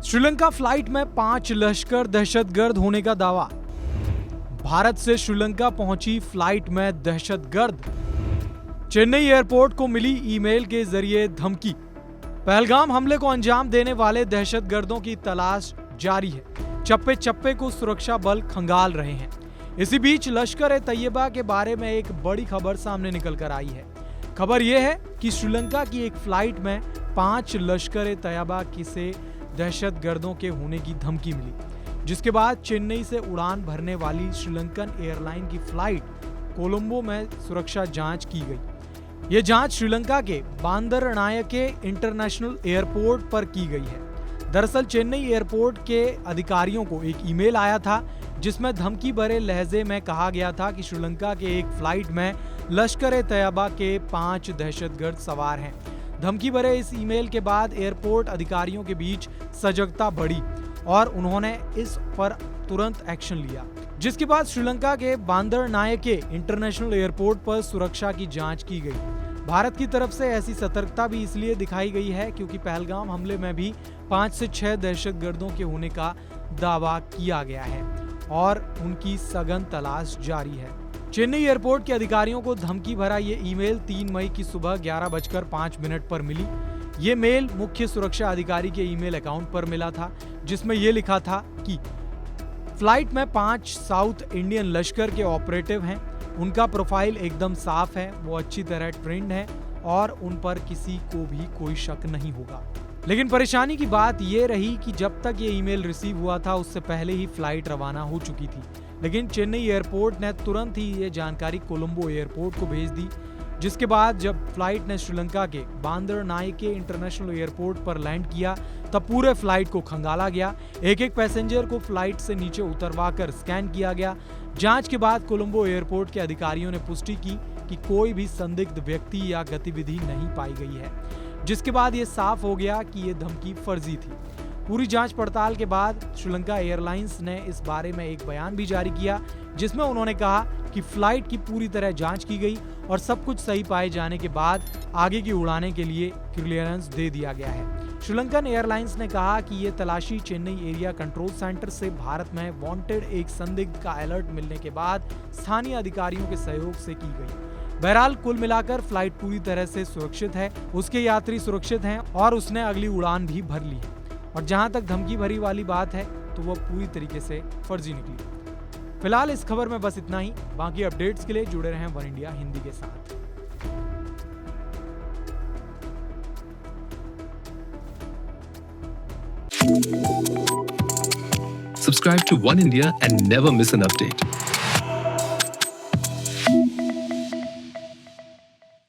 Sri Lanka flight में 5 लश्कर दहशतगर्द होने का दावा। भारत से श्रीलंका पहुंची फ्लाइट में दहशतगर्द। चेन्नई एयरपोर्ट को मिली ईमेल के जरिए धमकी। पहलगाम हमले को अंजाम देने वाले दहशतगर्दों की तलाश जारी है। चप्पे चप्पे को सुरक्षा बल खंगाल रहे हैं। इसी बीच लश्कर-ए-तैयबा के बारे में एक बड़ी खबर सामने निकल कर आई है। खबर यह है कि श्रीलंका की एक फ्लाइट में 5 लश्कर-ए-तैयबा से दहशतगर्दों के होने की धमकी मिली, जिसके बाद चेन्नई से उड़ान भरने वाली श्रीलंकन एयरलाइन की फ्लाइट कोलंबो में सुरक्षा जांच की गई। यह जांच श्रीलंका के बांदरनायके इंटरनेशनल एयरपोर्ट पर की गई है। दरअसल चेन्नई एयरपोर्ट के अधिकारियों को एक ईमेल आया था, जिसमें धमकी भरे लहजे में कहा गया था कि श्रीलंका के एक फ्लाइट में लश्कर-ए-तैयबा के 5 दहशतगर्द सवार हैं। धमकी भरे इस ईमेल के बाद एयरपोर्ट अधिकारियों के बीच सजगता बढ़ी और उन्होंने इस पर तुरंत एक्शन लिया, जिसके बाद श्रीलंका के बांदरनायके इंटरनेशनल एयरपोर्ट पर सुरक्षा की जांच की गई। भारत की तरफ से ऐसी सतर्कता भी इसलिए दिखाई गई है क्योंकि पहलगाम हमले में भी 5 से 6 दहशतगर्दों के होने का दावा किया गया है और उनकी सघन तलाश जारी है। चेन्नई एयरपोर्ट के अधिकारियों को धमकी भरा ये ईमेल 3 मई की सुबह 11:05 पर मिली। ये मेल मुख्य सुरक्षा अधिकारी के ईमेल अकाउंट पर मिला था, जिसमें यह लिखा था कि फ्लाइट में 5 साउथ इंडियन लश्कर के ऑपरेटिव हैं। उनका प्रोफाइल एकदम साफ है, वो अच्छी तरह ट्रेंड है और उन पर किसी को भी कोई शक नहीं होगा। लेकिन परेशानी की बात यह रही कि जब तक ये ईमेल रिसीव हुआ था उससे पहले ही फ्लाइट रवाना हो चुकी थी। लेकिन चेन्नई एयरपोर्ट ने तुरंत ही ये जानकारी कोलंबो एयरपोर्ट को भेज दी, जिसके बाद जब फ्लाइट ने श्रीलंका के बांदरनायके इंटरनेशनल एयरपोर्ट पर लैंड किया तब पूरे फ्लाइट को खंगाला गया। एक-एक पैसेंजर को फ्लाइट से नीचे उतरवाकर स्कैन किया गया। जांच के बाद कोलंबो एयरपोर्ट के अधिकारियों ने पुष्टि की कि कोई भी संदिग्ध व्यक्ति या गतिविधि नहीं पाई गई है, जिसके बाद ये साफ हो गया कि ये धमकी फर्जी थी। पूरी जांच पड़ताल के बाद श्रीलंका एयरलाइंस ने इस बारे में एक बयान भी जारी किया, जिसमें उन्होंने कहा कि फ्लाइट की पूरी तरह जांच की गई और सब कुछ सही पाए जाने के बाद आगे की उड़ाने के लिए क्लियरेंस दे दिया गया है। श्रीलंकन एयरलाइंस ने कहा कि ये तलाशी चेन्नई एरिया कंट्रोल सेंटर से भारत में वांटेड एक संदिग्ध का अलर्ट मिलने के बाद स्थानीय अधिकारियों के सहयोग से की गई। बहरहाल कुल मिलाकर फ्लाइट पूरी तरह से सुरक्षित है, उसके यात्री सुरक्षित हैं और उसने अगली उड़ान भी भर ली है। और जहां तक धमकी भरी वाली बात है तो वह पूरी तरीके से फर्जी निकली। फिलहाल इस खबर में बस इतना ही। बाकी अपडेट्स के लिए जुड़े रहें वन इंडिया हिंदी के साथ। Subscribe to One India and never miss an update.